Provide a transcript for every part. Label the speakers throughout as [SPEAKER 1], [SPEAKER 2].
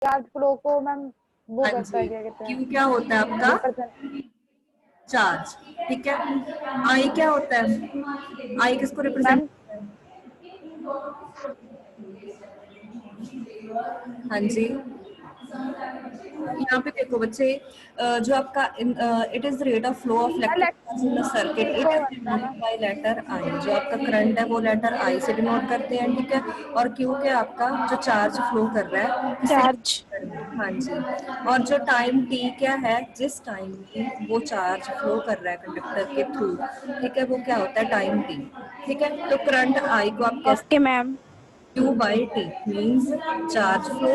[SPEAKER 1] Charge flow को ma'am वो
[SPEAKER 2] हाँ
[SPEAKER 1] करता है,
[SPEAKER 2] जी,
[SPEAKER 1] क्या कहते
[SPEAKER 2] क्यू
[SPEAKER 1] हैं,
[SPEAKER 2] क्या होता है आपका
[SPEAKER 1] रिप्रेजेंट।
[SPEAKER 2] चार्ज, ठीक है। आई क्या होता है, आई किसको रिप्रेजेंट
[SPEAKER 1] मैम
[SPEAKER 2] करता है? हाँ जी, यहाँ पे देखो बच्चे, जो आपका it is rate of flow of electric charge in the circuit, it
[SPEAKER 1] flow
[SPEAKER 2] is
[SPEAKER 1] करता है
[SPEAKER 2] डिनोटेड
[SPEAKER 1] मैम।
[SPEAKER 2] बाय लेटर आई। जो आपका करंट है वो लेटर आई से डिनोट करते हैं, ठीक है। और क्यू क्या आपका जो चार्ज फ्लो कर रहा है किससे
[SPEAKER 3] चार्ज।
[SPEAKER 2] denote कर रहा है? हाँ जी। और जो टाइम टी क्या है, जिस टाइम में वो चार्ज फ्लो कर रहा है कंडक्टर के थ्रू, ठीक है, वो क्या होता है टाइम टी, ठीक है। तो करंट आई को आप कैसे,
[SPEAKER 3] okay ma'am.
[SPEAKER 2] Q by T means charge flow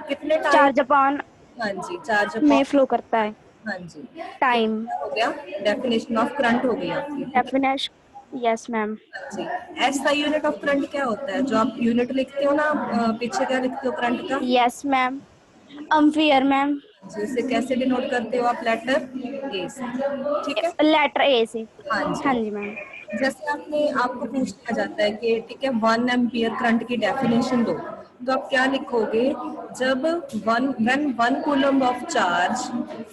[SPEAKER 2] कितने टाइम,
[SPEAKER 3] चार्ज अपॉन
[SPEAKER 2] हाँ जी, चार्ज
[SPEAKER 3] में
[SPEAKER 2] अपॉन,
[SPEAKER 3] फ्लो करता है।
[SPEAKER 2] हाँ जी। तो
[SPEAKER 3] टाइम।
[SPEAKER 2] क्या हो गया, डेफिनेशन ऑफ करंट हो गई आपकी, ठीक है।
[SPEAKER 3] डेफिनेशन। Yes ma'am.
[SPEAKER 2] हाँ जी। एस का यूनिट ऑफ करंट क्या होता है, जो आप यूनिट लिखते हो ना, पीछे क्या लिखते हो करंट का,
[SPEAKER 3] यस मैम। Ampere ma'am.
[SPEAKER 2] तो इसे कैसे डिनोट करते हो आप, लेटर ए से, ठीक है।
[SPEAKER 3] लेटर ए से।
[SPEAKER 2] हाँ
[SPEAKER 3] हाँ
[SPEAKER 2] जी।
[SPEAKER 3] जी मैम।
[SPEAKER 2] जैसे आपको पूछ लिया जाता है कि ठीक है 1 एम्पियर करंट की डेफिनेशन दो, तो आप क्या लिखोगे, जब when 1 coulomb of charge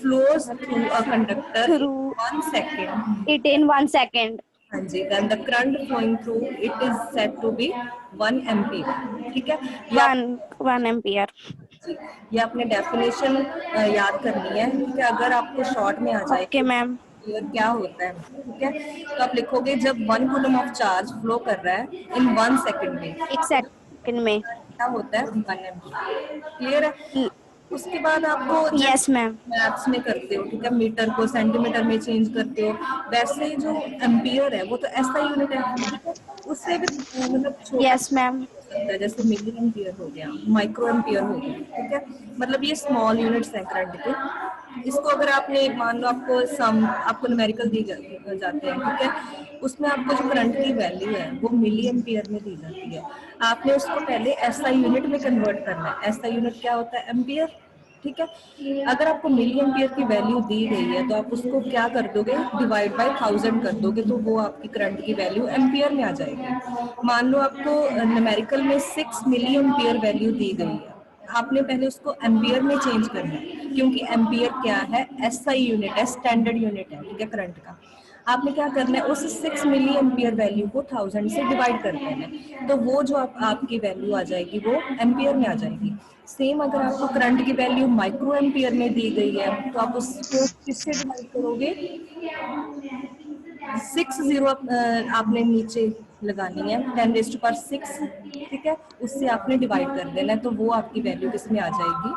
[SPEAKER 2] flows through a conductor in
[SPEAKER 3] through
[SPEAKER 2] 1 second,
[SPEAKER 3] it in 1 second.
[SPEAKER 2] हाँ जी, then the current flowing through it is said to be 1 ampere, ठीक है। ये आप
[SPEAKER 3] 1 एम्पियर।
[SPEAKER 2] जी, ये आपने डेफिनेशन याद करनी है, ठीक है। अगर आपको शॉर्ट में आ जाए
[SPEAKER 3] ओके
[SPEAKER 2] कि
[SPEAKER 3] मैम।
[SPEAKER 2] एम्पियर क्या होता है, ठीक है, तो आप लिखोगे जब 1 कूलम ऑफ चार्ज फ्लो कर रहा है इन 1 सेकेंड में,
[SPEAKER 3] 1 सेकेंड में।
[SPEAKER 2] क्या होता है 1 एम्पियर, क्लियर है। उसके बाद आपको जैसे
[SPEAKER 3] यस मैम।
[SPEAKER 2] मैथ्स में करते हो, ठीक है, मीटर को सेंटीमीटर में चेंज करते हो, वैसे ही जो एम्पियर है वो तो ऐसा यूनिट है, ठीक है। उससे भी मतलब छोटा
[SPEAKER 3] यस मैम।
[SPEAKER 2] हो सकता है, जैसे मिली एम्पियर हो गया, माइक्रो एम्पियर हो गया, ठीक है। मतलब ये स्मॉल यूनिट्स हैं करंट के। इसको अगर आपने मान लो आपको सम आपको न्यूमेरिकल जाते हैं, ठीक है, उसमें आपको जो करंट की वैल्यू है वो मिली एम्पियर में दी जाती है। आपने उसको पहले एसआई यूनिट में कन्वर्ट करना है। एसआई यूनिट क्या होता है, एम्पियर, ठीक है। अगर आपको मिली एम्पियर की वैल्यू दी गई है तो आप उसको क्या कर दोगे, डिवाइड बाय 1000 कर दोगे, तो वो आपकी करंट की वैल्यू एम्पियर में आ जाएगी। मान लो आपको न्यूमेरिकल में 6 मिली एम्पियर वैल्यू दी गई है, आपने पहले उसको एम्पियर में चेंज करना है, क्योंकि एम्पियर क्या है, एसआई यूनिट है, स्टैंडर्ड यूनिट है, ठीक है, करंट का। आपने क्या करना है, उस 6 मिली एम्पियर वैल्यू को 1000 से डिवाइड कर देना है, तो वो जो आपकी वैल्यू आ जाएगी वो एम्पियर में आ जाएगी। सेम अगर आपको करंट की वैल्यू माइक्रो एम्पियर में दी गई है तो आप उसको किससे डिवाइड करोगे, 60 आपने नीचे लगानी है, 10⁻⁶, ठीक है, उससे आपने डिवाइड कर देना है, तो वो आपकी वैल्यू किस में आ जाएगी,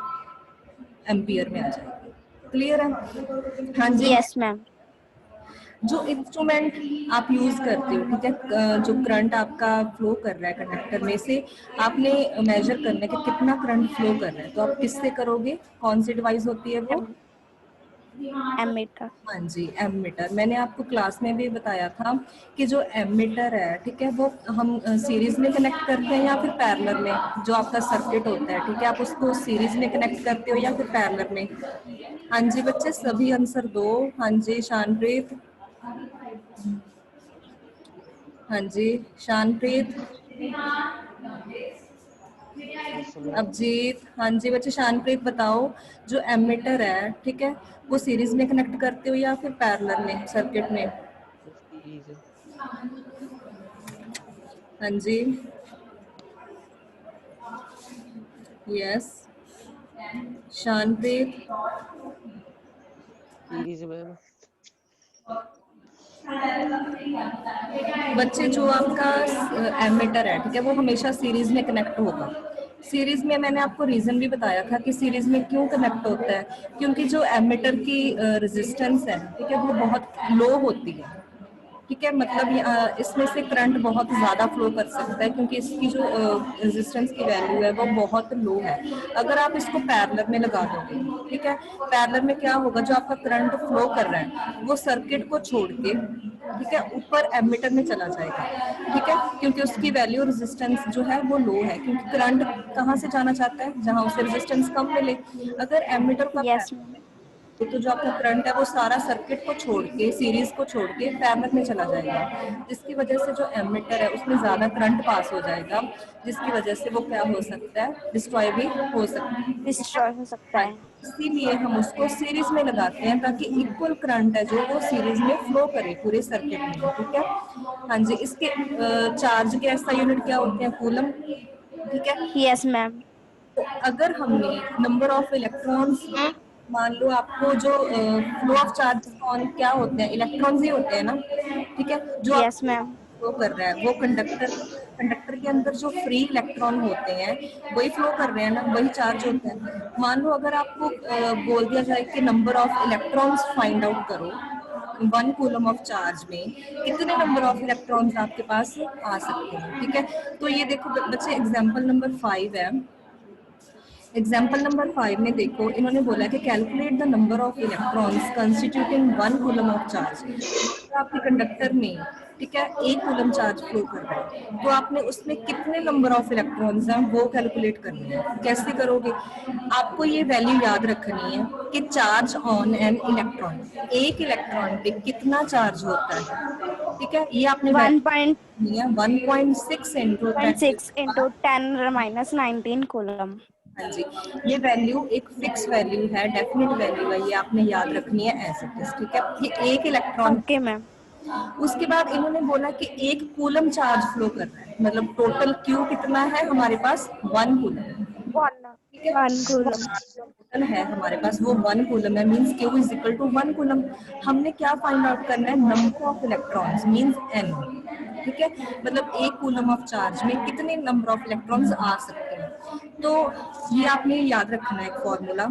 [SPEAKER 2] एम्पियर में आ जाएगी। क्लियर है, हाँ जी।
[SPEAKER 3] Yes ma'am.
[SPEAKER 2] जो इंस्ट्रूमेंट आप यूज करते हो, ठीक है, जो करंट आपका फ्लो कर रहा है कंडक्टर में से, आपने मेजर करना है कि कितना करंट फ्लो कर रहा है, तो आप किससे करोगे, कौन सी डिवाइस होती है वो,
[SPEAKER 3] एमीटर।
[SPEAKER 2] हाँ जी, एमीटर। मैंने आपको क्लास में भी बताया था कि जो एमीटर है, ठीक है, वो हम सीरीज में कनेक्ट करते हैं या फिर पैरेलल में, जो आपका सर्किट होता है, ठीक है, आप उसको सीरीज में कनेक्ट करते हो या फिर पैरेलल में। हाँ जी बच्चे, सभी आंसर दो। हाँ जी शानप्रीत, हाँ जी शानप्रीत, अभिजीत, हाँ जी बच्चे, शानप्रीत बताओ, जो एमीटर है, ठीक है, वो सीरीज में कनेक्ट करते हो या फिर पैरेलल में सर्किट में। हाँ जी, यस, शानप्रीत,
[SPEAKER 4] सीरीज मैम।
[SPEAKER 2] बच्चे जो आपका एमीटर है, ठीक है, वो हमेशा सीरीज में कनेक्ट होगा। सीरीज में मैंने आपको रीजन भी बताया था कि सीरीज में क्यों कनेक्ट होता है, क्योंकि जो एमीटर की रेजिस्टेंस है, ठीक है, वो बहुत लो होती है, ठीक है, मतलब इसमें से करंट बहुत ज़्यादा फ्लो कर सकता है, क्योंकि इसकी जो रेजिस्टेंस की वैल्यू है वो बहुत लो है। अगर आप इसको पैरेलल में लगा दोगे, ठीक है, पैरेलल में क्या होगा, जो आपका करंट फ्लो कर रहा है वो सर्किट को छोड़ के, ठीक है, ऊपर एमीटर में चला जाएगा, ठीक है, क्योंकि उसकी वैल्यू रेजिस्टेंस जो है वो लो है, क्योंकि करंट कहाँ से जाना चाहता है, जहाँ उसे रेजिस्टेंस कम मिले। अगर एमीटर का
[SPEAKER 3] यस मैम।
[SPEAKER 2] तो जो आपका करंट है वो सारा सर्किट को छोड़ के, सीरीज को छोड़ के पैरेलल में चला जाएगा, जिसकी वजह से जो एमिटर है उसमें ज्यादा करंट पास हो जाएगा, जिसकी वजह से वो क्या हो सकता है, डिस्ट्रॉय भी हो सकता है।
[SPEAKER 3] डिस्ट्रॉय हो सकता
[SPEAKER 2] हाँ,
[SPEAKER 3] है।
[SPEAKER 2] इसीलिए हम उसको सीरीज में लगाते हैं ताकि इक्वल करंट है जो वो सीरीज में फ्लो करे पूरे सर्किट में, ठीक है। हाँ जी, इसके चार्ज के ऐसा यूनिट क्या होते हैं, कूलम, ठीक है।
[SPEAKER 3] Yes ma'am.
[SPEAKER 2] तो अगर हमने नंबर ऑफ इलेक्ट्रॉन्स, मान लो आपको जो फ्लो ऑफ चार्ज कौन क्या होते हैं, इलेक्ट्रॉन्स ही होते हैं ना, ठीक है। जो आप
[SPEAKER 3] यस मैम।
[SPEAKER 2] फ्लो कर रहा है वो कंडक्टर के अंदर जो फ्री इलेक्ट्रॉन होते हैं वही फ्लो कर रहे हैं ना, वही चार्ज होते हैं। मान लो अगर आपको बोल दिया जाए कि number of electrons find out करो 1 कूलम ऑफ चार्ज में, कितने नंबर ऑफ इलेक्ट्रॉन्स आपके पास आ सकते हैं, ठीक है। तो ये देखो बच्चे, एग्जाम्पल नंबर 5 है। एग्जाम्पल नंबर 5 में देखो, इन्होंने बोला कि calculate the number of electrons constituting 1 coulomb of charge. तो आपके कंडक्टर में, ठीक है, 1 कूलम चार्ज फ्लो कर रहा है, तो आपने उसमें कितने नंबर ऑफ इलेक्ट्रॉन्स हैं वो कैलकुलेट करनी है। कैसे करोगे, आपको ये वैल्यू याद रखनी है कि चार्ज ऑन एन इलेक्ट्रॉन, एक इलेक्ट्रॉन पे कितना चार्ज होता है, ठीक है। ये आपने 1.6 इंटू
[SPEAKER 3] 1.6 इंटू 10⁻⁹ कूलम।
[SPEAKER 2] हाँ जी, ये वैल्यू एक फिक्स वैल्यू है, डेफिनेट वैल्यू है, ये आपने याद रखनी है एज इट इज, ठीक है। ये एक इलेक्ट्रॉन।
[SPEAKER 3] Okay ma'am.
[SPEAKER 2] उसके बाद इन्होंने बोला कि 1 कूलम चार्ज फ्लो कर रहा है, मतलब टोटल क्यू कितना है हमारे पास, 1 कूलम, ठीक है।
[SPEAKER 3] 1 कूलम।
[SPEAKER 2] टोटल है हमारे पास वो 1 कूलम है, means Q is equal to 1 coulomb. हमने क्या फाइंड आउट करना है, number of electrons means N, ठीक है। मतलब 1 कूलम ऑफ चार्ज में कितने नंबर ऑफ इलेक्ट्रॉन्स आ सकते हैं। तो ये आपने याद रखना है एक फॉर्मूला।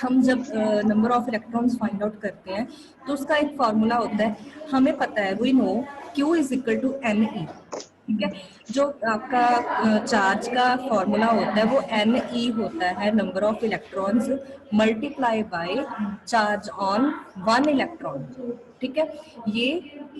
[SPEAKER 2] हम जब number of electrons find out करते हैं तो उसका एक फॉर्मूला होता है, हमें पता है, we know Q is equal to N E, ठीक है। जो आपका चार्ज का फॉर्मूला होता है वो एन ई होता है, number of electrons multiply by charge on 1 electron, ठीक है। ये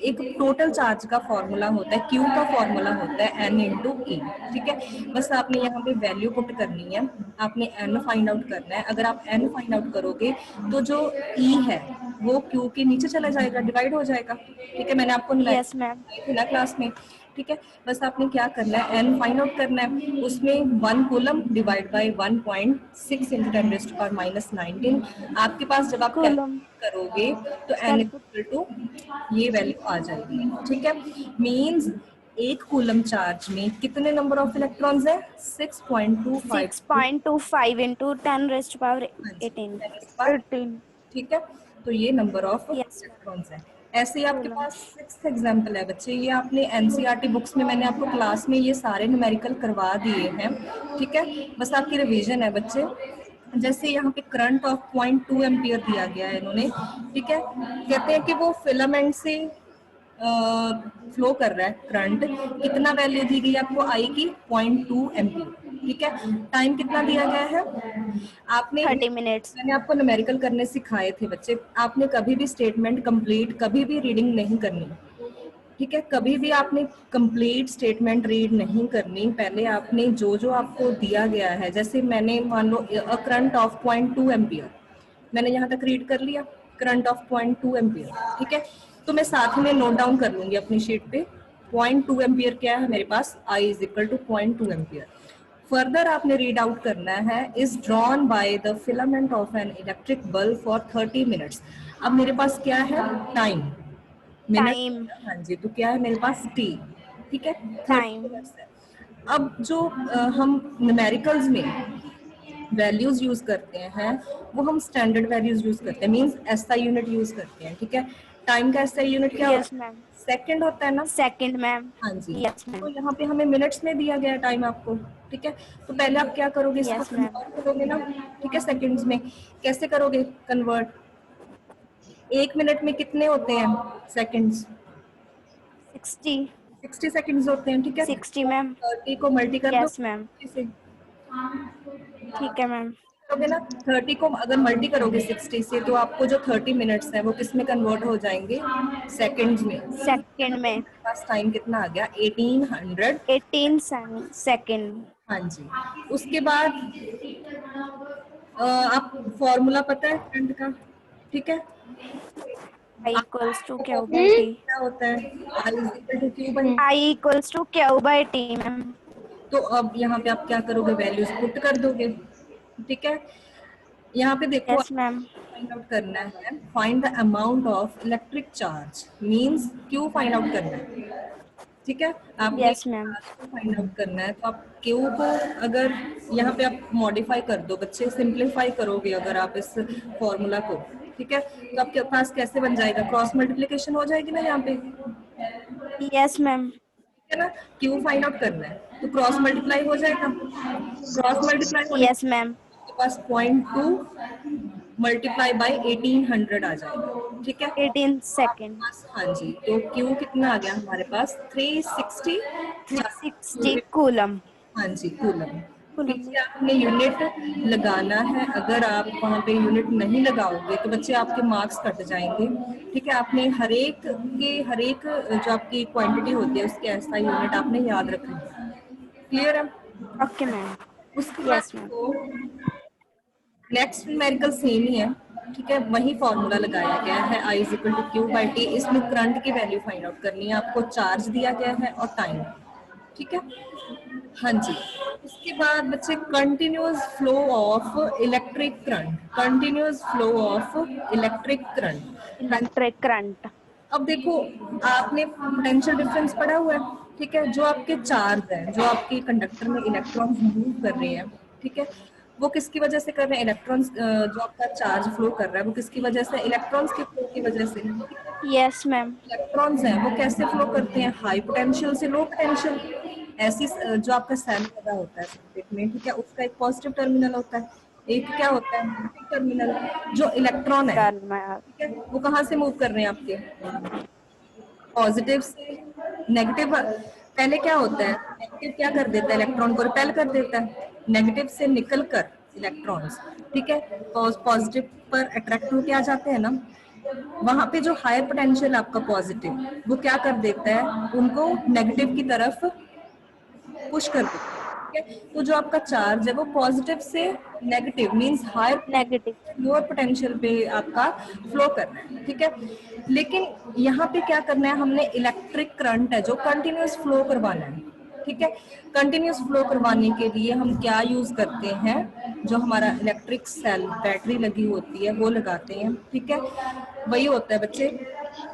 [SPEAKER 2] एक टोटल चार्ज का फॉर्मूला होता है, क्यू का फॉर्मूला होता है एन इंटू ई, ठीक है। बस आपने यहाँ पे वैल्यू पुट करनी है, आपने एन फाइंड आउट करना है। अगर आप एन फाइंड आउट करोगे तो जो ई है वो क्यू के नीचे चला जाएगा, डिवाइड हो जाएगा, ठीक है। मैंने आपको
[SPEAKER 3] यस मैम।
[SPEAKER 2] ना क्लास में, ठीक है। बस आपने क्या करना है, एन फाइंड आउट करना है, उसमें 1 कूलम डिवाइड बाय 1.6 इंटू 10⁻⁹ आपके पास जब आप
[SPEAKER 3] कूलम
[SPEAKER 2] करोगे तो एन इक्वल टू ये वैल्यू आ जाएगी, ठीक है। मींस 1 कूलम चार्ज में कितने नंबर ऑफ इलेक्ट्रॉन्स है, 6.25,
[SPEAKER 3] 6.25 इंटू 10⁻18।
[SPEAKER 2] ठीक है। तो ये नंबर ऑफ
[SPEAKER 3] यस
[SPEAKER 2] इलेक्ट्रॉन्स है। ऐसे ही आपके
[SPEAKER 3] कूलम।
[SPEAKER 2] पास 6th एग्जाम्पल है बच्चे, ये आपने एनसीईआरटी बुक्स में, मैंने आपको क्लास में ये सारे न्यूमेरिकल करवा दिए हैं, ठीक है। बस आपकी रिवीजन है बच्चे। जैसे यहाँ पे करंट ऑफ 0.2 एम्पियर दिया गया है इन्होंने, ठीक है। कहते हैं कि वो फिलामेंट से फ्लो कर रहा है करंट, कितना वैल्यू दी गई आपको आई की, 0.2 एम्पियर, ठीक है। टाइम कितना दिया गया है, आपने
[SPEAKER 3] 30 मिनट्स।
[SPEAKER 2] मैंने आपको न्यूमेरिकल करने सिखाए थे बच्चे, आपने कभी भी स्टेटमेंट कंप्लीट, कभी भी रीडिंग नहीं करनी, ठीक है। कभी भी आपने कंप्लीट स्टेटमेंट रीड नहीं करनी, पहले आपने जो जो आपको दिया गया है, जैसे मैंने मान लो अ करंट ऑफ 0.2 एम्पियर, मैंने यहाँ तक रीड कर लिया, करंट ऑफ 0.2 एम्पियर, ठीक है। तो मैं साथ में नोट डाउन कर लूंगी अपनी शीट पे, 0.2 एम्पियर क्या है मेरे पास, I is equal to 0.2 ampere. Further आपने रीड आउट करना है, is drawn by the filament of an electric bulb for 30 minutes. अब मेरे पास क्या है, टाइम, मिनट,
[SPEAKER 3] टाइम।
[SPEAKER 2] हाँ जी, तो क्या है मेरे पास टी, ठीक है, 30
[SPEAKER 3] टाइम।
[SPEAKER 2] मिनट्स है। अब जो हम न्यूमेरिकल्स में वैल्यूज यूज करते हैं वो हम स्टैंडर्ड वैल्यूज यूज करते हैं, मींस एसआई यूनिट यूज करते हैं, ठीक है। टाइम का एसआई यूनिट क्या
[SPEAKER 3] यस
[SPEAKER 2] होता है,
[SPEAKER 3] मैम।
[SPEAKER 2] सेकंड होता है ना,
[SPEAKER 3] सेकंड मैम।
[SPEAKER 2] हाँ जी।
[SPEAKER 3] यस
[SPEAKER 2] तो
[SPEAKER 3] मैम।
[SPEAKER 2] यहाँ पे हमें मिनट्स में दिया गया टाइम आपको, ठीक है। तो पहले आप क्या करोगे, इसको
[SPEAKER 3] यस मैम।
[SPEAKER 2] कन्वर्ट करोगे ना, ठीक है, सेकंड्स में। कैसे करोगे कन्वर्ट, 1 मिनट में कितने होते हैं सेकंड्स,
[SPEAKER 3] 60।
[SPEAKER 2] 60 सेकंड्स होते हैं, ठीक है।
[SPEAKER 3] 60 मैम।
[SPEAKER 2] 30 को मल्टी कर दो
[SPEAKER 3] यस मैम।
[SPEAKER 2] 60 से,
[SPEAKER 3] ठीक है मैम।
[SPEAKER 2] करोगे ना, 30 को अगर मल्टी करोगे 60 से तो आपको जो 30 मिनट्स है वो किस में कन्वर्ट हो जाएंगे, सेकंड्स में।
[SPEAKER 3] सेकंड में
[SPEAKER 2] पास टाइम कितना आ गया, 1800।
[SPEAKER 3] 18 सेकंड।
[SPEAKER 2] हाँ जी। उसके बाद आप फॉर्मूला पता है करंट का, ठीक है।
[SPEAKER 3] I equals to Q by
[SPEAKER 2] क्या
[SPEAKER 3] T.
[SPEAKER 2] होता है, I is equal to Q by,
[SPEAKER 3] I equals to Q by T, ma'am.
[SPEAKER 2] तो अब यहाँ पे आप क्या करोगे, वैल्यूज पुट कर दोगे, ठीक है। यहाँ पे देखो
[SPEAKER 3] Yes, मैम.
[SPEAKER 2] फाइंड आउट करना है, find the amount of electric charge, means Q find out करना है, ठीक है। आपने
[SPEAKER 3] Yes, मैम.
[SPEAKER 2] चार्ज को फाइंड आउट करना है, तो आप क्यू को अगर यहाँ पे आप मॉडिफाई कर दो, बच्चे सिंप्लीफाई करोगे अगर आप इस फॉर्मूला को, ठीक है, तो आपके पास कैसे बन जाएगा, क्रॉस मल्टीप्लिकेशन हो जाएगी ना यहाँ पे,
[SPEAKER 3] Yes, मैम.
[SPEAKER 2] है ना। क्यू फाइंड आउट करना है तो क्रॉस मल्टीप्लाई हो जाएगा, क्रॉस मल्टीप्लाई होने
[SPEAKER 3] Yes, मैम.
[SPEAKER 2] के पास 0.2 मल्टीप्लाई बाय 1800 आ जाएगा, ठीक है।
[SPEAKER 3] 18 सेकेंड.
[SPEAKER 2] हाँ जी, तो क्यू कितना आ गया हमारे पास, 360
[SPEAKER 3] 360 कूलम.
[SPEAKER 2] हाँ जी, कूलम।
[SPEAKER 3] कूलम.
[SPEAKER 2] पीछे आपने यूनिट लगाना है, अगर आप वहाँ पे यूनिट नहीं लगाओगे तो बच्चे आपके मार्क्स कट जाएंगे, ठीक है। आपने हर एक जो आपकी क्वांटिटी होती है उसके ऐसा यूनिट आपने याद रखना है, क्लियर है।
[SPEAKER 3] Okay ma'am.
[SPEAKER 2] उसके बाद
[SPEAKER 3] यस मैम.
[SPEAKER 2] तो नेक्स्ट न्यूमेरिकल सेम ही है, ठीक है, वही फॉर्मूला लगाया गया है, I is equal to Q by T. इसमें करंट की वैल्यू फाइंड आउट करनी है आपको, चार्ज दिया गया है और टाइम, ठीक है। हाँ जी, उसके बाद बच्चे continuous flow of electric current, continuous flow of electric current.
[SPEAKER 3] Electric current.
[SPEAKER 2] अब देखो, आपने पोटेंशियल डिफरेंस पढ़ा हुआ है, ठीक है, जो आपके चार्ज है, जो आपके कंडक्टर में इलेक्ट्रॉन्स मूव कर रहे हैं, ठीक है, वो किसकी वजह से कर रहे हैं, इलेक्ट्रॉन्स, जो आपका चार्ज फ्लो कर रहा है वो किसकी वजह से, इलेक्ट्रॉन्स के फ्लो की वजह से।
[SPEAKER 3] Yes ma'am.
[SPEAKER 2] इलेक्ट्रॉन्स हैं वो कैसे फ्लो करते हैं, हाई पोटेंशियल से लो पोटेंशियल। ऐसी जो आपका सेल लगा होता है सर्किट में, ठीक है, उसका एक पॉजिटिव टर्मिनल होता है, एक क्या होता है नेगेटिव टर्मिनल। जो इलेक्ट्रॉन है,
[SPEAKER 3] डन मैम.
[SPEAKER 2] ठीक है, वो कहाँ से मूव कर रहे हैं आपके, पॉजिटिव से नेगेटिव। पहले क्या होता है, नेगेटिव क्या कर देता है, इलेक्ट्रॉन को रिपेल कर देता है, नेगेटिव से निकल कर इलेक्ट्रॉन्स, ठीक है, पॉजिटिव पर अट्रैक्ट होके आ जाते हैं ना। वहां पे जो हायर पोटेंशियल आपका पॉजिटिव, वो क्या कर देता है, उनको नेगेटिव की तरफ पुश कर देता है, ठीक है। तो जो आपका चार्ज है वो पॉजिटिव से negative means higher
[SPEAKER 3] negative.
[SPEAKER 2] Lower potential पे आपका फ्लो करना है, ठीक है। लेकिन यहाँ पे क्या करना है, हमने इलेक्ट्रिक करंट है जो कंटिन्यूअस फ्लो करवाना है, ठीक है। कंटिन्यूअस फ्लो करवाने के लिए हम क्या यूज करते हैं, जो हमारा इलेक्ट्रिक सेल बैटरी लगी होती है वो लगाते हैं, ठीक है। वही होता है बच्चे,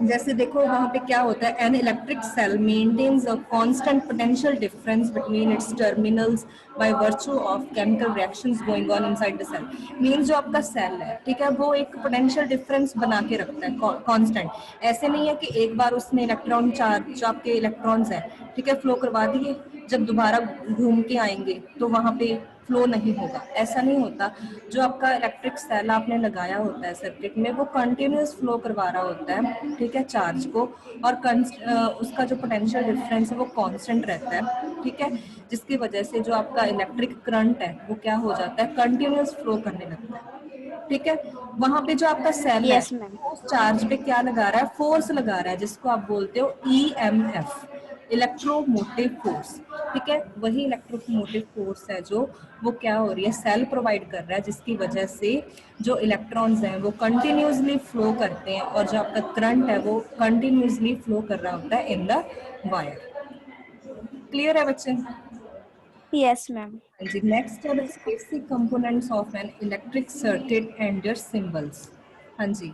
[SPEAKER 2] जैसे देखो वहां पे क्या होता है, an electric cell maintains a constant potential difference between its terminals by virtue of chemical reactions going on inside the cell. Means जो आपका सेल है, ठीक है, वो एक पोटेंशियल डिफरेंस बना के रखता है कांस्टेंट। ऐसे नहीं है कि एक बार उसने इलेक्ट्रॉन चार्ज, जो आपके इलेक्ट्रॉन्स हैं, ठीक है, फ्लो करवा दिए, जब दोबारा घूम के आएंगे तो वहां पे फ्लो नहीं होगा, ऐसा नहीं होता। जो आपका इलेक्ट्रिक सेल आपने लगाया होता है सर्किट में, वो कंटिन्यूअस फ्लो करवा रहा होता है, ठीक है, चार्ज को, और उसका जो पोटेंशियल डिफरेंस है वो कांस्टेंट रहता है, ठीक है, जिसकी वजह से जो आपका इलेक्ट्रिक करंट है वो क्या हो जाता है, कंटिन्यूअस फ्लो करने लगता है, ठीक है। वहां पे जो आपका सेल है
[SPEAKER 3] यस मैम.
[SPEAKER 2] उस चार्ज पे क्या लगा रहा है, फोर्स लगा रहा है, जिसको आप बोलते हो EMF, इलेक्ट्रोमोटिव फोर्स, ठीक है। वही इलेक्ट्रोमोटिव फोर्स है जो वो क्या हो रही है, सेल प्रोवाइड कर रहा है, जिसकी वजह से जो इलेक्ट्रॉन्स हैं वो कंटिन्यूसली फ्लो करते हैं, और जो आपका करंट है वो कंटिन्यूसली फ्लो कर रहा होता है इन द वायर। क्लियर है बच्चे।
[SPEAKER 3] Yes ma'am.
[SPEAKER 2] हाँ जी, नेक्स्ट है basic components of an electric circuit and their symbols. हाँ जी,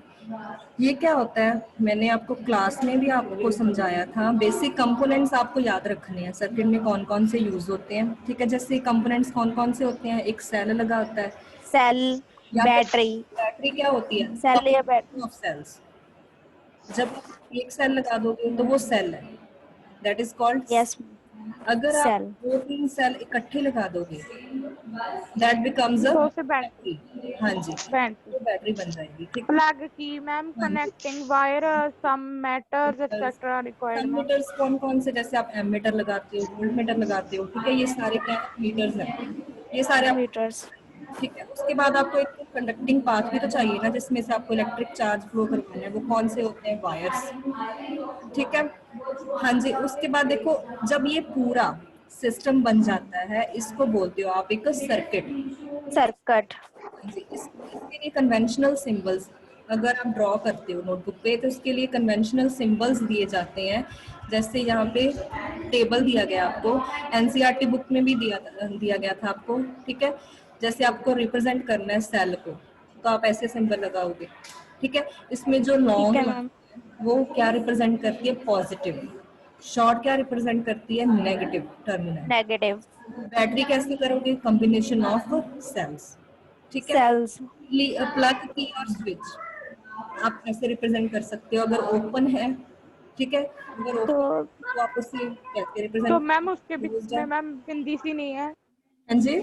[SPEAKER 2] ये क्या होता है, मैंने आपको क्लास में भी आपको समझाया था। बेसिक कंपोनेंट्स आपको याद रखने हैं, सर्किट में कौन कौन से यूज होते हैं, ठीक है। जैसे कंपोनेंट्स कौन कौन से होते हैं, एक सेल लगा होता है,
[SPEAKER 3] सेल.
[SPEAKER 2] या
[SPEAKER 3] बैटरी.
[SPEAKER 2] बैटरी क्या होती है,
[SPEAKER 3] सेल या बैटरी.
[SPEAKER 2] Of sales. जब आप एक सेल लगा दोगे तो वो सेल है, दैट इज कॉल्ड।
[SPEAKER 3] यस.
[SPEAKER 2] अगर आप
[SPEAKER 3] सेल.
[SPEAKER 2] 2-3 सेल इकट्ठे लगा दोगे, दैट बिकम्स अ
[SPEAKER 4] तो से बैटरी.
[SPEAKER 2] बैटरी। हाँ जी,
[SPEAKER 4] बैटरी.
[SPEAKER 2] तो बैटरी बन जाएगी, ठीक है।
[SPEAKER 4] प्लग की मैम,
[SPEAKER 2] हाँ जी।
[SPEAKER 4] Connecting wire, some meters etcetera required ma'am.
[SPEAKER 2] Meters कौन कौन से, जैसे आप एमीटर लगाते हो, वोल्ट मीटर लगाते हो, ठीक है, ये सारे क्या मीटर्स हैं, ये सारे आप,
[SPEAKER 3] मीटर्स.
[SPEAKER 2] ठीक है। उसके बाद आपको एक कंडक्टिंग पाथ भी तो चाहिए ना, जिसमें से आपको इलेक्ट्रिक चार्ज फ्लो करवाना है, वो कौन से होते हैं, वायर्स, ठीक है। हाँ जी, उसके बाद देखो जब ये पूरा सिस्टम बन जाता है, इसको बोलते हो आप एक सर्किट।
[SPEAKER 3] सर्किट.
[SPEAKER 2] जी, इसके लिए कन्वेंशनल सिंबल्स, अगर आप ड्रॉ करते हो नोटबुक पे तो इसके लिए कन्वेंशनल सिंबल्स दिए जाते हैं। जैसे यहाँ पे टेबल दिया गया आपको, एनसीईआरटी बुक में भी दिया गया था आपको, ठीक है। जैसे आपको रिप्रेजेंट करना है सेल को, तो आप ऐसे सिंबल लगाओगे, ठीक है। इसमें जो
[SPEAKER 3] ठीक
[SPEAKER 2] लॉन्ग
[SPEAKER 3] है मैम।
[SPEAKER 2] वो क्या रिप्रेजेंट करती है, पॉजिटिव। शॉर्ट क्या रिप्रेजेंट करती है, नेगेटिव टर्मिनल।
[SPEAKER 3] नेगेटिव।
[SPEAKER 2] बैटरी कैसे करोगे, कॉम्बिनेशन ऑफ सेल्स, ठीक है।
[SPEAKER 3] सेल्स।
[SPEAKER 2] प्लग की और स्विच आप ऐसे रिप्रेजेंट कर सकते हो। अगर ओपन है, ठीक है, अगर
[SPEAKER 3] तो
[SPEAKER 2] ओपन तो आप उसे कैसे
[SPEAKER 4] तो
[SPEAKER 2] रिप्रेजेंट,
[SPEAKER 4] मैम उसके बीच
[SPEAKER 2] क्लोज्ड है।
[SPEAKER 4] में मैम बिंदी सी नहीं है,
[SPEAKER 2] हाँ जी,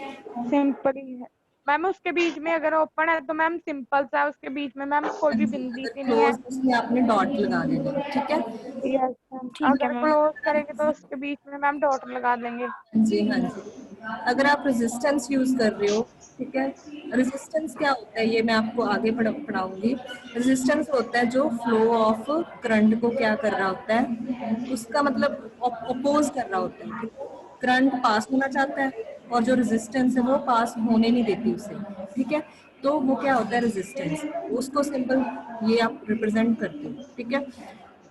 [SPEAKER 4] सिंपल ही है। मैम उसके बीच में अगर ओपन है तो मैम सिंपल सा है, उसके बीच में मैम कोई
[SPEAKER 2] हाँ
[SPEAKER 4] भी
[SPEAKER 2] जी,
[SPEAKER 4] बिंदी
[SPEAKER 2] अगर
[SPEAKER 4] सी नहीं है।
[SPEAKER 2] क्लोज उसमें आपने डॉट लगा देना, ठीक है।
[SPEAKER 4] यस मैम,
[SPEAKER 3] ठीक है
[SPEAKER 4] अगर
[SPEAKER 3] मैम।
[SPEAKER 4] क्लोज करेंगे तो उसके बीच में मैम डॉट लगा देंगे।
[SPEAKER 2] हाँ जी, हाँ जी। अगर आप रेजिस्टेंस यूज कर रहे हो, ठीक है, रेजिस्टेंस क्या होता है ये मैं आपको आगे पढ़ाऊंगी। रेजिस्टेंस होता है जो फ्लो ऑफ करंट को क्या कर रहा होता है, उसका मतलब अपोज कर रहा होता है, ठीक है। करंट पास होना चाहता है और जो रेजिस्टेंस है वो पास होने नहीं देती उसे, ठीक है। तो वो क्या होता है, रेजिस्टेंस, उसको सिंपल ये आप रिप्रेजेंट करते हो, ठीक है।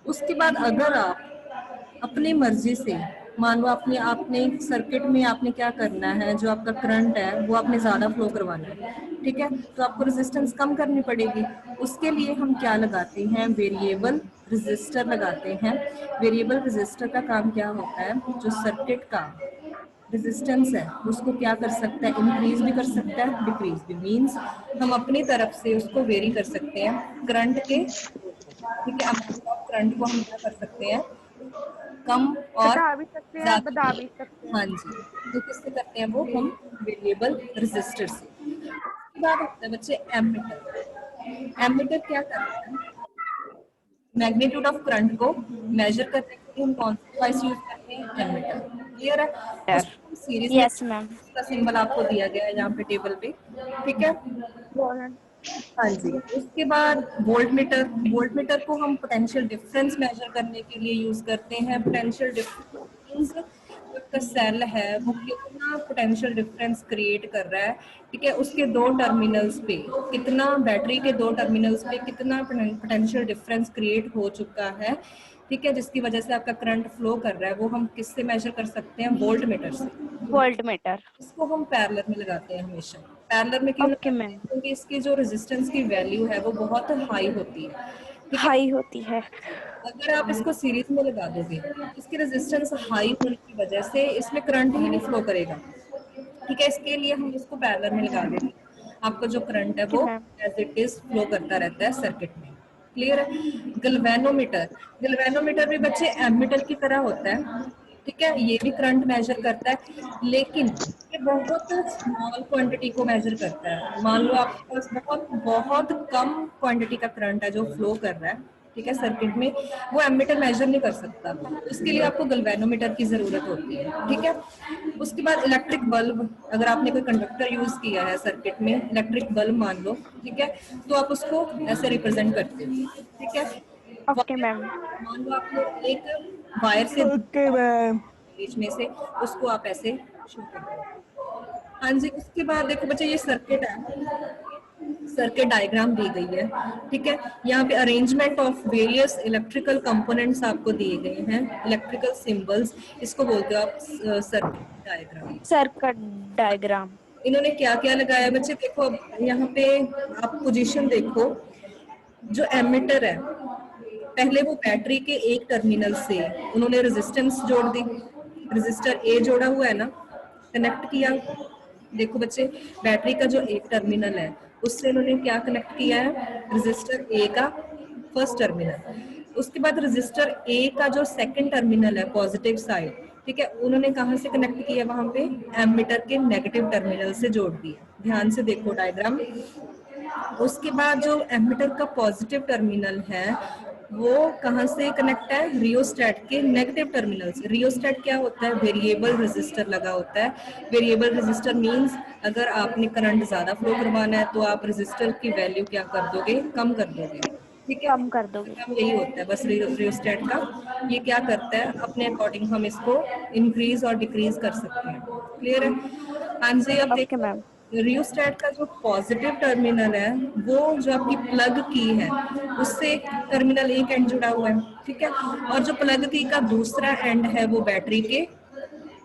[SPEAKER 2] उसके बाद अगर आप अपनी मर्जी से, मान लो आपने आपने सर्किट में आपने क्या करना है, जो आपका करंट है वो आपने ज्यादा फ्लो करवाना है, ठीक है, तो आपको रेजिस्टेंस कम करनी पड़ेगी। उसके लिए हम क्या लगाते हैं, वेरिएबल रेजिस्टर लगाते हैं। वेरिएबल रेजिस्टर का काम क्या होता है, जो सर्किट का रेजिस्टेंस है उसको क्या कर सकता है, इंक्रीज भी कर सकता है, डिक्रीज भी। मींस हम अपनी तरफ से उसको वेरी कर सकते हैं करंट के, ठीक है। अमाउंट ऑफ करंट को हम क्या कर सकते हैं, कम और
[SPEAKER 4] घटा भी सकते हैं,
[SPEAKER 2] ज्यादा।
[SPEAKER 4] बढ़ा भी सकते हैं।
[SPEAKER 2] हाँ जी, तो किससे करते हैं वो, हम वेरिएबल रेजिस्टर से। उसके बाद होता है बच्चे एमीटर। एमीटर क्या करता है, मैग्नीट्यूड ऑफ करंट को मेजर करने के लिए हम कौन सा डिवाइस यूज करते हैं, एमीटर। क्लियर है। उसको हम सीरीज में,
[SPEAKER 3] यस मैम।
[SPEAKER 2] उसका सिंबल आपको दिया गया है यहाँ पे टेबल पे, ठीक है। हाँ जी, उसके बाद वोल्ट मीटर। वोल्ट मीटर को हम पोटेंशियल डिफरेंस मेजर करने के लिए यूज करते हैं। पोटेंशियल डिफरेंस जो आपका सेल है वो कितना पोटेंशियल डिफरेंस क्रिएट कर रहा है, ठीक है, उसके दो टर्मिनल्स पे कितना, बैटरी के दो टर्मिनल्स पे कितना पोटेंशियल डिफरेंस क्रिएट हो चुका है, ठीक है, जिसकी वजह से आपका करंट फ्लो कर रहा है, वो हम किससे मेजर कर सकते हैं, वोल्ट मीटर से।
[SPEAKER 3] Volt meter.
[SPEAKER 2] इसको हम पैरेलल में लगाते हैं हमेशा। पैरेलल में क्यों
[SPEAKER 3] ओके
[SPEAKER 2] लगाते हैं,
[SPEAKER 3] मैम।
[SPEAKER 2] क्योंकि इसकी जो रेजिस्टेंस की वैल्यू है वो बहुत हाई होती है, ठीक है।
[SPEAKER 3] हाई होती है।
[SPEAKER 2] अगर आप इसको सीरीज में लगा दोगे, इसकी रेजिस्टेंस हाई होने की वजह से इसमें करंट ही नहीं फ्लो करेगा, ठीक है। इसके लिए हम इसको पैरेलल में लगा देते हैं, आपका जो करंट है
[SPEAKER 3] ओके
[SPEAKER 2] वो
[SPEAKER 3] ma'am.
[SPEAKER 2] As it is flow करता रहता है सर्किट में। क्लियर है। गैल्वेनोमीटर। गैल्वेनोमीटर भी बच्चे एमीटर की तरह होता है, ठीक है, ये भी करंट मेजर करता है, लेकिन ये बहुत स्मॉल क्वांटिटी को मेजर करता है। मान लो आपके पास बहुत बहुत कम क्वांटिटी का करंट है जो फ्लो कर रहा है, ठीक है, सर्किट में, वो एमीटर मेजर नहीं कर सकता, उसके लिए आपको गैल्वेनोमीटर की जरूरत होती है, ठीक है। उसके बाद इलेक्ट्रिक बल्ब। अगर आपने कोई कंडक्टर यूज किया है सर्किट में, इलेक्ट्रिक बल्ब मान लो, ठीक है, तो आप उसको ऐसे रिप्रेजेंट करते हो, ठीक है।
[SPEAKER 3] Okay ma'am.
[SPEAKER 2] मान लो आपने एक वायर से
[SPEAKER 3] ओके मैम।
[SPEAKER 2] बीच में से, उसको आप ऐसे शो करते हो। हाँ जी, उसके बाद देखो बच्चे ये सर्किट है, सर्किट डायग्राम दी गई है, ठीक है। यहाँ पे arrangement of various electrical components आपको दिए गए हैं, इलेक्ट्रिकल सिंबल्स, इसको बोलते हो आप सर्किट डायग्राम।
[SPEAKER 3] Circuit diagram.
[SPEAKER 2] इन्होंने क्या क्या लगाया बच्चे, देखो अब यहाँ पे आप पोजीशन देखो। जो एमिटर है, पहले वो बैटरी के एक टर्मिनल से उन्होंने रेजिस्टेंस जोड़ दी, रेजिस्टर ए जोड़ा हुआ है ना, कनेक्ट किया। देखो बच्चे, बैटरी का जो एक टर्मिनल है उससे इन्होंने क्या कनेक्ट किया है, रेजिस्टर ए का फर्स्ट टर्मिनल। उसके बाद रेजिस्टर ए का जो सेकंड टर्मिनल है, पॉजिटिव साइड, ठीक है, उन्होंने कहाँ से कनेक्ट किया, वहां पे एमीटर के नेगेटिव टर्मिनल से जोड़ दिया। ध्यान से देखो डायग्राम। उसके बाद जो एमीटर का पॉजिटिव टर्मिनल है वो कहाँ से कनेक्ट है, रियोस्टेट के नेगेटिव टर्मिनल से। रियोस्टेट क्या होता है, वेरिएबल रेजिस्टर लगा होता है। वेरिएबल रेजिस्टर मींस अगर आपने करंट ज्यादा फ्लो करवाना है तो आप रेजिस्टर की वैल्यू क्या कर दोगे, कम कर दोगे, ठीक है।
[SPEAKER 3] कम कर दोगे।
[SPEAKER 2] काम यही होता है बस रियोस्टेट का। ये क्या करता है, अपने अकॉर्डिंग हम इसको इंक्रीज और डिक्रीज कर सकते हैं। क्लियर है। हाँ जी, अब
[SPEAKER 3] ओके
[SPEAKER 2] देखो
[SPEAKER 3] मैम।
[SPEAKER 2] रियोस्टेट का जो पॉजिटिव टर्मिनल है वो जो आपकी प्लग की है उससे टर्मिनल एक एंड जुड़ा हुआ है, ठीक है, और जो प्लग की का दूसरा एंड है वो बैटरी के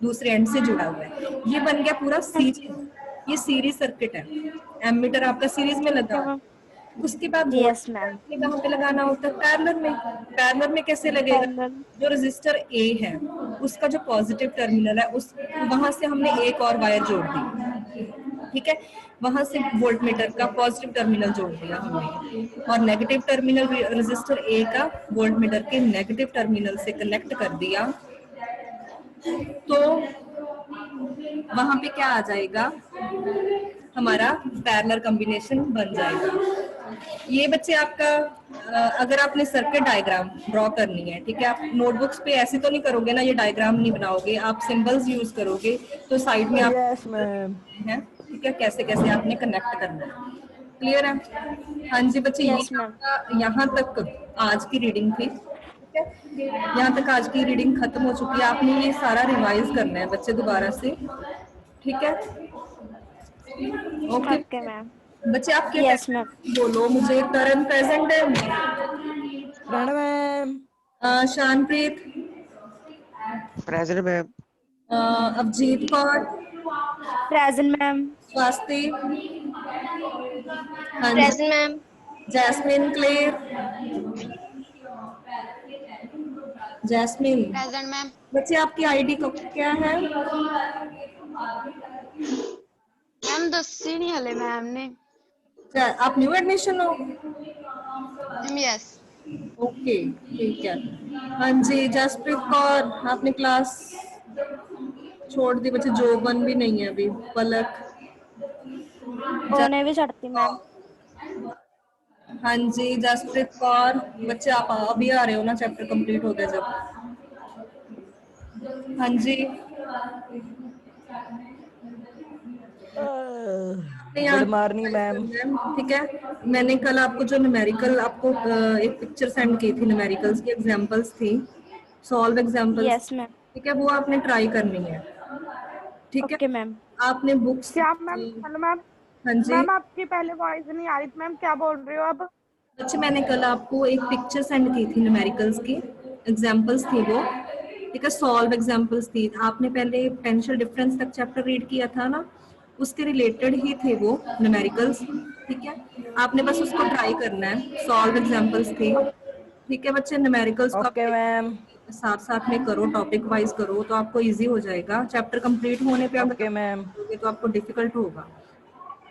[SPEAKER 2] दूसरे एंड से जुड़ा हुआ है। ये बन गया पूरा सीरीज, ये सीरीज सर्किट है। एमीटर आपका सीरीज में लगा
[SPEAKER 3] Okay,
[SPEAKER 2] हुआ
[SPEAKER 3] मैम।
[SPEAKER 2] है। उसके बाद
[SPEAKER 3] Yes, मैम।
[SPEAKER 2] कहाँ पे लगाना होता है? पैरेलल में। पैरेलल में कैसे लगेगा?
[SPEAKER 3] Parallel।
[SPEAKER 2] जो रेजिस्टर ए है उसका जो पॉजिटिव टर्मिनल है उस वहां से हमने एक और वायर जोड़ दी, ठीक है, वहां से वोल्टमीटर का पॉजिटिव टर्मिनल जोड़ दिया हमने, और नेगेटिव टर्मिनल रेजिस्टर ए का वोल्टमीटर के नेगेटिव टर्मिनल से कनेक्ट कर दिया। तो वहां पे क्या आ जाएगा? हमारा पैरेलल कॉम्बिनेशन बन जाएगा। ये बच्चे आपका अगर आपने सर्किट डायग्राम ड्रॉ करनी है, ठीक है, आप नोटबुक्स पे ऐसे तो नहीं करोगे ना, ये डायग्राम नहीं बनाओगे, आप सिंबल्स यूज करोगे, तो साइड में आप
[SPEAKER 5] यस मैम।
[SPEAKER 2] है, ठीक है, कैसे कैसे आपने कनेक्ट करना है। क्लियर है? हाँ जी बच्चे, ये
[SPEAKER 3] Yes, मैम।
[SPEAKER 2] आपका यहाँ तक आज की रीडिंग थी, ठीक है, यहाँ तक आज की रीडिंग खत्म हो चुकी है। आपने ये सारा रिवाइज करना है बच्चे दोबारा से, ठीक है। Okay
[SPEAKER 3] Okay, ma'am.
[SPEAKER 2] बच्चे, आप क्या
[SPEAKER 3] Yes,
[SPEAKER 2] कहते हैं?
[SPEAKER 3] मैम।
[SPEAKER 2] बोलो मुझे। करंट प्रेजेंट है।
[SPEAKER 5] Pranav ma'am.
[SPEAKER 2] Shanpreet,
[SPEAKER 6] present ma'am.
[SPEAKER 2] Abhijeet Kaur,
[SPEAKER 3] Present, ma'am.
[SPEAKER 2] Swati, हाँ जी,
[SPEAKER 1] present ma'am.
[SPEAKER 2] Jasmine, Claire, Jasmine.
[SPEAKER 1] Present ma'am.
[SPEAKER 2] बच्चे आपकी आईडी क्या है?
[SPEAKER 1] मैम दसी नहीं हले मैम ने।
[SPEAKER 2] आप न्यू एडमिशन हो?
[SPEAKER 1] यस।
[SPEAKER 2] ओके ठीक है। हाँ जी, जसप्रीत कौर, आपने क्लास छोड़ दी बच्चे, जोबन भी नहीं है अभी। पलक,
[SPEAKER 3] उन्हें भी छड़ती मैम।
[SPEAKER 2] हाँ जी, जसप्रीत कौर। बच्चे आप अभी आ रहे हो ना, चैप्टर कंप्लीट हो गया जब। हाँ जी,
[SPEAKER 5] गुड मॉर्निंग मैम।
[SPEAKER 2] ठीक है। मैंने कल आपको जो न्यूमेरिकल आपको एक पिक्चर सेंड की थी, न्यूमेरिकल्स की एग्जांपल्स थी, सॉल्व एग्जांपल्स,
[SPEAKER 3] Yes, मैम।
[SPEAKER 2] ठीक है, वो आपने ट्राई करनी है, ठीक है।
[SPEAKER 3] Okay, ma'am.
[SPEAKER 2] आपने बुक्स,
[SPEAKER 4] क्या मैम? Hello ma'am.
[SPEAKER 2] हाँ जी
[SPEAKER 4] मैम आपकी पहले वॉइस नहीं आ रही थी मैम, क्या बोल रहे हो अब?
[SPEAKER 2] अच्छा, मैंने कल आपको एक पिक्चर सेंड की थी न्यूमेरिकल्स की, एग्जांपल्स थी वो, ठीक है, सॉल्व एग्जांपल्स थी। आपने पहले पोटेंशियल डिफरेंस तक चैप्टर रीड किया था ना, उसके रिलेटेड ही थे वो न्यूमेरिकल्स, ठीक है। आपने बस उसको ट्राई करना है, सॉल्व एग्जांपल्स थी, ठीक है बच्चे। न्यूमेरिकल्स को
[SPEAKER 5] ओके मैम।
[SPEAKER 2] साथ साथ में करो, टॉपिक वाइज करो, तो आपको इजी हो जाएगा। चैप्टर कंप्लीट होने पे
[SPEAKER 5] ओके मैम।
[SPEAKER 2] करोगे तो आपको डिफिकल्ट होगा,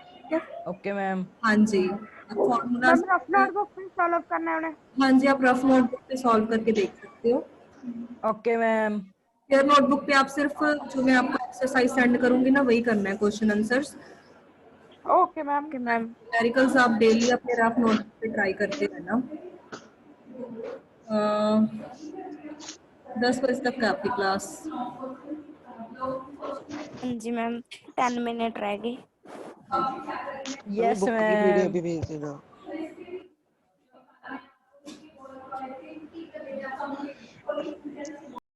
[SPEAKER 2] ठीक है।
[SPEAKER 5] Okay ma'am.
[SPEAKER 2] हाँ जी, अब फॉर्मूला,
[SPEAKER 4] मैम रफ नोटबुक में सॉल्व करना है उन्हें।
[SPEAKER 2] हाँ जी, आप रफ नोटबुक पे सॉल्व करके देख सकते हो।
[SPEAKER 5] Okay ma'am.
[SPEAKER 2] फिर नोटबुक पे आप सिर्फ जो मैं आपको एक्सरसाइज सेंड करूंगी ना, वही करना है, question answers.
[SPEAKER 4] Okay ma'am.
[SPEAKER 3] Okay, ma'am.
[SPEAKER 2] Numericals आप डेली अपने रफ नोटबुक पे ट्राई करते रहना। 10 बजे तक है आपकी क्लास।
[SPEAKER 3] हाँ जी मैम, 10 मिनट रह गई।
[SPEAKER 5] यस
[SPEAKER 6] बुक की पीडीएफ
[SPEAKER 5] मैम।
[SPEAKER 6] भी भेज देना।